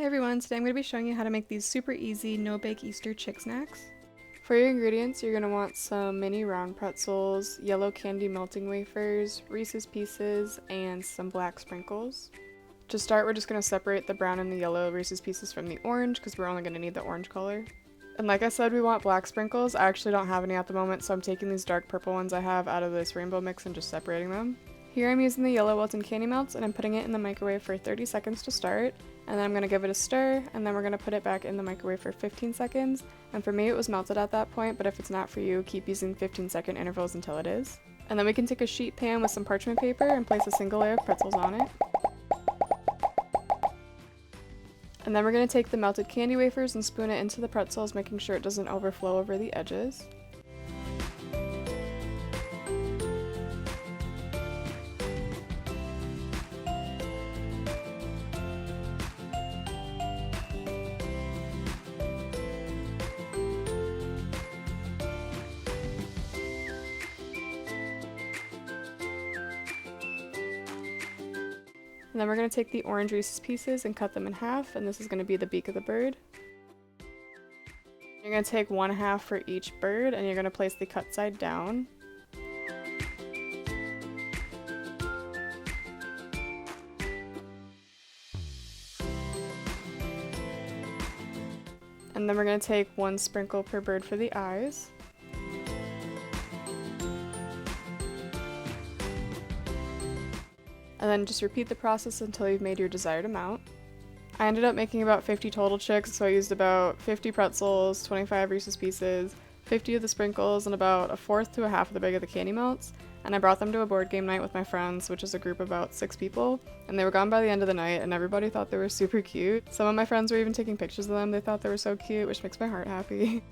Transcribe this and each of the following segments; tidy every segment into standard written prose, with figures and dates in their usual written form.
Hey everyone, today I'm going to be showing you how to make these super easy no-bake Easter chick snacks. For your ingredients, you're going to want some mini round pretzels, yellow candy melting wafers, Reese's Pieces, and some black sprinkles. To start, we're just going to separate the brown and the yellow Reese's Pieces from the orange because we're only going to need the orange color. And like I said, we want black sprinkles. I actually don't have any at the moment, so I'm taking these dark purple ones I have out of this rainbow mix and just separating them. Here I'm using the yellow Wilton Candy Melts and I'm putting it in the microwave for 30 seconds to start, and then I'm going to give it a stir, and then we're going to put it back in the microwave for 15 seconds, and for me it was melted at that point, but if it's not for you, keep using 15-second intervals until it is. And then we can take a sheet pan with some parchment paper and place a single layer of pretzels on it. And then we're going to take the melted candy wafers and spoon it into the pretzels, making sure it doesn't overflow over the edges. And then we're going to take the orange Reese's Pieces and cut them in half, and this is going to be the beak of the bird. You're going to take 1/2 for each bird, and you're going to place the cut side down. And then we're going to take 1 sprinkle per bird for the eyes. And then just repeat the process until you've made your desired amount. I ended up making about 50 total chicks, so I used about 50 pretzels, 25 Reese's Pieces, 50 of the sprinkles, and about 1/4 to 1/2 of the bag of the candy melts. And I brought them to a board game night with my friends, which is a group of about 6 people, and they were gone by the end of the night, and everybody thought they were super cute. Some of my friends were even taking pictures of them. They thought they were so cute, which makes my heart happy.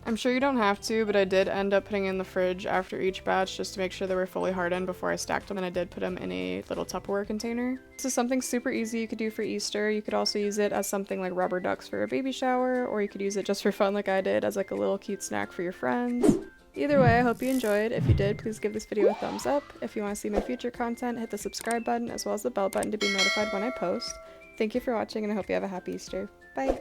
I'm sure you don't have to, but I did end up putting in the fridge after each batch just to make sure they were fully hardened before I stacked them, and I did put them in a little Tupperware container. This is something super easy you could do for Easter. You could also use it as something like rubber ducks for a baby shower, or you could use it just for fun like I did as like a little cute snack for your friends. Either way, I hope you enjoyed. If you did, please give this video a thumbs up. If you want to see my future content, hit the subscribe button as well as the bell button to be notified when I post. Thank you for watching, and I hope you have a happy Easter. Bye!